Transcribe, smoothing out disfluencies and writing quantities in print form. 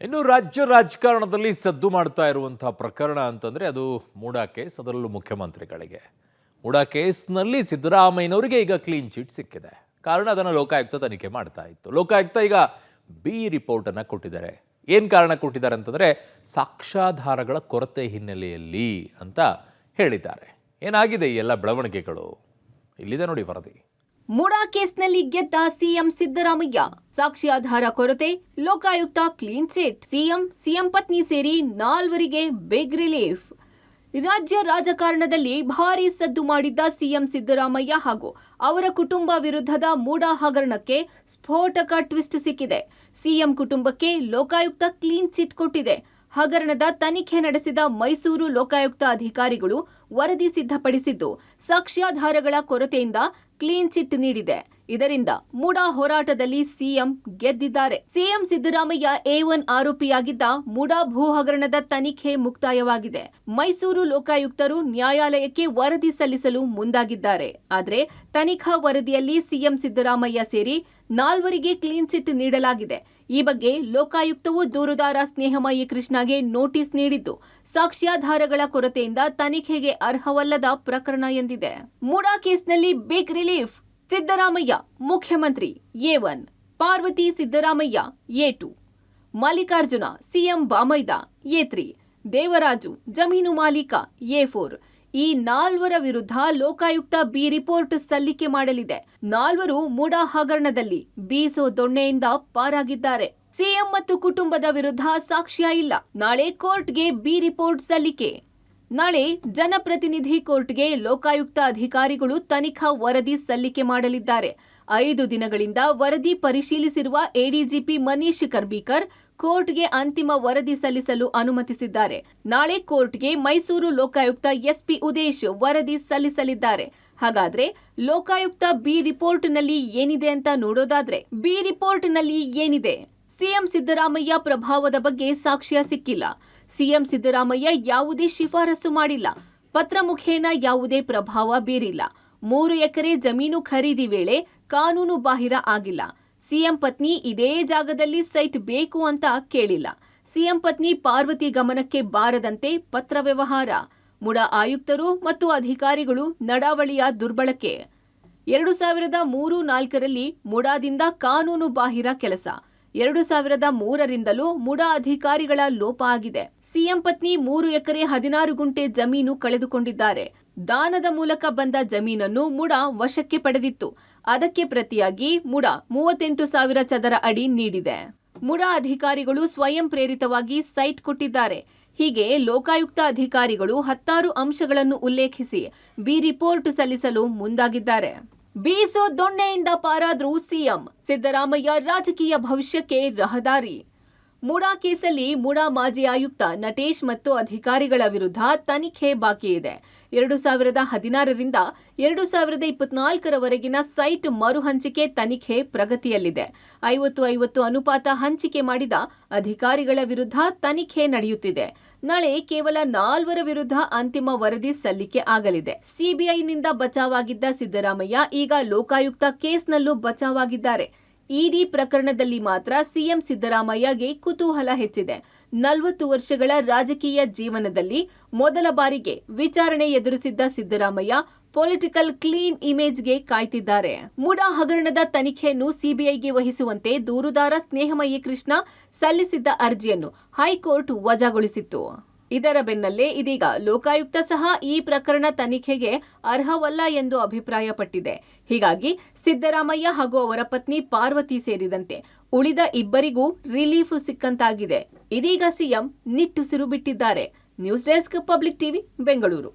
ಇನ್ನು ರಾಜ್ಯ ರಾಜಕಾರಣದಲ್ಲಿ ಸದ್ದು ಮಾಡ್ತಾ ಇರುವಂತಹ ಪ್ರಕರಣ ಅಂತಂದ್ರೆ ಅದು ಮೂಡಾ ಕೇಸ್, ಅದರಲ್ಲೂ ಮುಖ್ಯಮಂತ್ರಿಗಳಿಗೆ. ಮೂಡಾ ಕೇಸ್ನಲ್ಲಿ ಸಿದ್ದರಾಮಯ್ಯನವರಿಗೆ ಈಗ ಕ್ಲೀನ್ ಚಿಟ್ ಸಿಕ್ಕಿದೆ. ಕಾರಣ ಅದನ್ನು ಲೋಕಾಯುಕ್ತ ತನಿಖೆ ಮಾಡ್ತಾ ಇತ್ತು. ಲೋಕಾಯುಕ್ತ ಈಗ ಬಿ ರಿಪೋರ್ಟ್ ಅನ್ನ ಕೊಟ್ಟಿದ್ದಾರೆ. ಏನ್ ಕಾರಣ ಕೊಟ್ಟಿದ್ದಾರೆ ಅಂತಂದ್ರೆ ಸಾಕ್ಷ್ಯಾಧಾರಗಳ ಕೊರತೆ ಹಿನ್ನೆಲೆಯಲ್ಲಿ ಅಂತ ಹೇಳಿದ್ದಾರೆ. ಏನಾಗಿದೆ ಈ ಎಲ್ಲ ಬೆಳವಣಿಗೆಗಳು? ಇಲ್ಲಿದೆ ನೋಡಿ ವರದಿ. ಮೂಡಾ ಕೇಸ್ನಲ್ಲಿ ಗೆದ್ದ ಸಿಎಂ ಸಿದ್ದರಾಮಯ್ಯ, ಸಾಕ್ಷ್ಯಾಧಾರ ಕೊರತೆ, ಲೋಕಾಯುಕ್ತ ಕ್ಲೀನ್ ಚಿಟ್. ಸಿಎಂ ಪತ್ನಿ ಸೇರಿ 4ವರಿಗೆ ಬಿಗ್ ರಿಲೀಫ್. ರಾಜ್ಯ ರಾಜಕಾರಣದಲ್ಲಿ ಭಾರೀ ಸದ್ದು ಮಾಡಿದ್ದ ಸಿಎಂ ಸಿದ್ದರಾಮಯ್ಯ ಹಾಗೂ ಅವರ ಕುಟುಂಬ ವಿರುದ್ಧದ ಮೂಡಾ ಹಗರಣಕ್ಕೆ ಸ್ಫೋಟಕ ಟ್ವಿಸ್ಟ್ ಸಿಕ್ಕಿದೆ. ಸಿಎಂ ಕುಟುಂಬಕ್ಕೆ ಲೋಕಾಯುಕ್ತ ಕ್ಲೀನ್ ಚಿಟ್ ಕೊಟ್ಟಿದೆ. ಹಗರಣದ ತನಿಖೆ ನಡೆಸಿದ ಮೈಸೂರು ಲೋಕಾಯುಕ್ತ ಅಧಿಕಾರಿಗಳು ವರದಿ ಸಿದ್ಧಪಡಿಸಿದ್ದು ಸಾಕ್ಷ್ಯಾಧಾರಗಳ ಕೊರತೆಯಿಂದ ಕ್ಲೀನ್ ಚಿಟ್ ನೀಡಿದೆ. ಇದರಿಂದ ಮೂಡಾ ಹೋರಾಟದಲ್ಲಿ ಸಿಎಂ ಗೆದ್ದಿದ್ದಾರೆ. ಸಿಎಂ ಸಿದ್ದರಾಮಯ್ಯ A1 ಆರೋಪಿಯಾಗಿದ್ದ ಮೂಡಾ ಭೂ ಹಗರಣದ ತನಿಖೆ ಮುಕ್ತಾಯವಾಗಿದೆ. ಮೈಸೂರು ಲೋಕಾಯುಕ್ತರು ನ್ಯಾಯಾಲಯಕ್ಕೆ ವರದಿ ಸಲ್ಲಿಸಲು ಮುಂದಾಗಿದ್ದಾರೆ. ಆದರೆ ತನಿಖಾ ವರದಿಯಲ್ಲಿ ಸಿಎಂ ಸಿದ್ದರಾಮಯ್ಯ ಸೇರಿ 4ವರಿಗೆ ಕ್ಲೀನ್ ಚಿಟ್ ನೀಡಲಾಗಿದೆ. ಈ ಬಗ್ಗೆ ಲೋಕಾಯುಕ್ತವು ದೂರುದಾರ ಸ್ನೇಹಮಯಿ ಕೃಷ್ಣಗೆ ನೋಟಿಸ್ ನೀಡಿದ್ದು ಸಾಕ್ಷ್ಯಾಧಾರಗಳ ಕೊರತೆಯಿಂದ ತನಿಖೆಗೆ ಅರ್ಹವಲ್ಲದ ಪ್ರಕರಣ ಎಂದಿದೆ. ಮೂಡಾ ಕೇಸ್ನಲ್ಲಿ ಬಿಗ್ ರಿಲೀಫ್. ಸಿದ್ದರಾಮಯ್ಯ ಮುಖ್ಯಮಂತ್ರಿ A1, Parvathi Siddaramaiah A2, Mallikarjuna CM ಬಾಮೈದ A3, ದೇವರಾಜು ಜಮೀನು ಮಾಲೀಕ A4. ಈ 4ವರ ವಿರುದ್ಧ ಲೋಕಾಯುಕ್ತ ಬಿ ರಿಪೋರ್ಟ್ ಸಲ್ಲಿಕೆ ಮಾಡಲಿದೆ. 4ವರು ಮೂಡಾ ಹಗರಣದಲ್ಲಿ ಬೀಸೋ ದೊಣ್ಣೆಯಿಂದ ಪಾರಾಗಿದ್ದಾರೆ. ಸಿಎಂ ಮತ್ತು ಕುಟುಂಬದ ವಿರುದ್ಧ ಸಾಕ್ಷ್ಯ ಇಲ್ಲ. ನಾಳೆ ಕೋರ್ಟ್ಗೆ ಬಿ ರಿಪೋರ್ಟ್ ಸಲ್ಲಿಕೆ. ನಾಳೆ ಜನಪ್ರತಿನಿಧಿ ಕೋರ್ಟ್ಗೆ ಲೋಕಾಯುಕ್ತ ಅಧಿಕಾರಿಗಳು ತನಿಖಾ ವರದಿ ಸಲ್ಲಿಕೆ ಮಾಡಲಿದ್ದಾರೆ. 5 ದಿನಗಳಿಂದ ವರದಿ ಪರಿಶೀಲಿಸಿರುವ ಎಡಿಜಿಪಿ ಮನೀಶ್ ಕರ್ಬೀಕರ್ ಕೋರ್ಟ್ಗೆ ಅಂತಿಮ ವರದಿ ಸಲ್ಲಿಸಲು ಅನುಮತಿಸಿದ್ದಾರೆ. ನಾಳೆ ಕೋರ್ಟ್ಗೆ ಮೈಸೂರು ಲೋಕಾಯುಕ್ತ ಎಸ್ಪಿ ಉದೇಶ್ ವರದಿ ಸಲ್ಲಿಸಲಿದ್ದಾರೆ. ಹಾಗಾದ್ರೆ ಲೋಕಾಯುಕ್ತ ಬಿ ರಿಪೋರ್ಟ್ನಲ್ಲಿ ಏನಿದೆ ಅಂತ ನೋಡೋದಾದ್ರೆ, ಬಿ ರಿಪೋರ್ಟ್ನಲ್ಲಿ ಏನಿದೆ? ಸಿಎಂ ಸಿದ್ದರಾಮಯ್ಯ ಪ್ರಭಾವದ ಬಗ್ಗೆ ಸಾಕ್ಷ್ಯ ಸಿಕ್ಕಿಲ್ಲ. ಸಿಎಂ ಸಿದ್ದರಾಮಯ್ಯ ಯಾವುದೇ ಶಿಫಾರಸು ಮಾಡಿಲ್ಲ. ಪತ್ರ ಮುಖೇನ ಯಾವುದೇ ಪ್ರಭಾವ ಬೀರಿಲ್ಲ. 3 ಎಕರೆ ಜಮೀನು ಖರೀದಿ ವೇಳೆ ಕಾನೂನು ಬಾಹಿರ ಆಗಿಲ್ಲ. ಸಿಎಂ ಪತ್ನಿ ಇದೇ ಜಾಗದಲ್ಲಿ ಸೈಟ್ ಬೇಕು ಅಂತ ಕೇಳಿಲ್ಲ. ಸಿಎಂ ಪತ್ನಿ ಪಾರ್ವತಿ ಗಮನಕ್ಕೆ ಬಾರದಂತೆ ಪತ್ರ ವ್ಯವಹಾರ. ಮೂಡಾ ಆಯುಕ್ತರು ಮತ್ತು ಅಧಿಕಾರಿಗಳು ನಡಾವಳಿಯ ದುರ್ಬಳಕೆ. 2003-4ರಲ್ಲಿ ಮೂಡಾದಿಂದ ಕಾನೂನು ಬಾಹಿರ ಕೆಲಸ. 2003ರಿಂದಲೂ ಮೂಡಾ ಅಧಿಕಾರಿಗಳ ಲೋಪ ಆಗಿದೆ. ಸಿಎಂ ಪತ್ನಿ 3 ಎಕರೆ 16 ಗುಂಟೆ ಜಮೀನು ಕಳೆದುಕೊಂಡಿದ್ದಾರೆ. ದಾನದ ಮೂಲಕ ಬಂದ ಜಮೀನನ್ನು ಮೂಡಾ ವಶಕ್ಕೆ ಪಡೆದಿತ್ತು. ಅದಕ್ಕೆ ಪ್ರತಿಯಾಗಿ ಮೂಡಾ 38,000 ಚದರ ಅಡಿ ನೀಡಿದೆ. ಮೂಡಾ ಅಧಿಕಾರಿಗಳು ಸ್ವಯಂ ಪ್ರೇರಿತವಾಗಿ ಸೈಟ್ ಕೊಟ್ಟಿದ್ದಾರೆ. ಹೀಗೆ ಲೋಕಾಯುಕ್ತ ಅಧಿಕಾರಿಗಳು 16 ಅಂಶಗಳನ್ನು ಉಲ್ಲೇಖಿಸಿ ಬಿ ರಿಪೋರ್ಟ್ ಸಲ್ಲಿಸಲು ಮುಂದಾಗಿದ್ದಾರೆ. ಬೀಸೋ ದೊಣ್ಣೆಯಿಂದ ಪಾರಾದ್ರೂ ಸಿಎಂ. ಸಿದ್ದರಾಮಯ್ಯ ರಾಜಕೀಯ ಭವಿಷ್ಯಕ್ಕೆ ರಹದಾರಿ. ಮೂಡಾ ಕೇಸಲ್ಲಿ ಮೂಡಾ ಮಾಜಿ ಆಯುಕ್ತ ನಟೇಶ್ ಮತ್ತು ಅಧಿಕಾರಿಗಳ ವಿರುದ್ಧ ತನಿಖೆ ಬಾಕಿ ಇದೆ. 2016ರಿಂದ 2024ರವರೆಗಿನ ಸೈಟ್ ಮರು ಹಂಚಿಕೆ ತನಿಖೆ ಪ್ರಗತಿಯಲ್ಲಿದೆ. 50-50 ಅನುಪಾತ ಹಂಚಿಕೆ ಮಾಡಿದ ಅಧಿಕಾರಿಗಳ ವಿರುದ್ಧ ತನಿಖೆ ನಡೆಯುತ್ತಿದೆ. ನಾಳೆ ಕೇವಲ 4ವರ ವಿರುದ್ಧ ಅಂತಿಮ ವರದಿ ಸಲ್ಲಿಕೆ ಆಗಲಿದೆ. ಸಿಬಿಐನಿಂದ ಬಚಾವಾಗಿದ್ದ ಸಿದ್ದರಾಮಯ್ಯ ಈಗ ಲೋಕಾಯುಕ್ತ ಕೇಸ್ನಲ್ಲೂ ಬಚಾವಾಗಿದ್ದಾರೆ. ಇಡಿ ಪ್ರಕರಣದಲ್ಲಿ ಮಾತ್ರ ಸಿಎಂ ಸಿದ್ದರಾಮಯ್ಯಗೆ ಕುತೂಹಲ ಹೆಚ್ಚಿದೆ. 40 ವರ್ಷಗಳ ರಾಜಕೀಯ ಜೀವನದಲ್ಲಿ ಮೊದಲ ಬಾರಿಗೆ ವಿಚಾರಣೆ ಎದುರಿಸಿದ್ದ ಸಿದ್ದರಾಮಯ್ಯ ಪೊಲಿಟಿಕಲ್ ಕ್ಲೀನ್ ಇಮೇಜ್ಗೆ ಕಾಯ್ತಿದ್ದಾರೆ. ಮೂಡಾ ಹಗರಣದ ತನಿಖೆಯನ್ನು ಸಿಬಿಐಗೆ ವಹಿಸುವಂತೆ ದೂರುದಾರ ಸ್ನೇಹಮಯಿ ಕೃಷ್ಣ ಸಲ್ಲಿಸಿದ್ದ ಅರ್ಜಿಯನ್ನು ಹೈಕೋರ್ಟ್ ವಜಾಗೊಳಿಸಿತ್ತು. ಇದರ ಬೆನ್ನಲ್ಲೇ ಇದೀಗ ಲೋಕಾಯುಕ್ತ ಸಹ ಈ ಪ್ರಕರಣ ತನಿಖೆಗೆ ಅರ್ಹವಲ್ಲ ಎಂದು ಅಭಿಪ್ರಾಯಪಟ್ಟಿದೆ. ಹೀಗಾಗಿ ಸಿದ್ದರಾಮಯ್ಯ ಹಾಗೂ ಅವರ ಪತ್ನಿ ಪಾರ್ವತಿ ಸೇರಿದಂತೆ ಉಳಿದ 2 ರಿಲೀಫ್ ಸಿಕ್ಕಂತಾಗಿದೆ. ಇದೀಗ ಸಿಎಂ ನಿಟ್ಟುಸಿರು ಬಿಟ್ಟಿದ್ದಾರೆ. News desk, public TV, Bengaluru.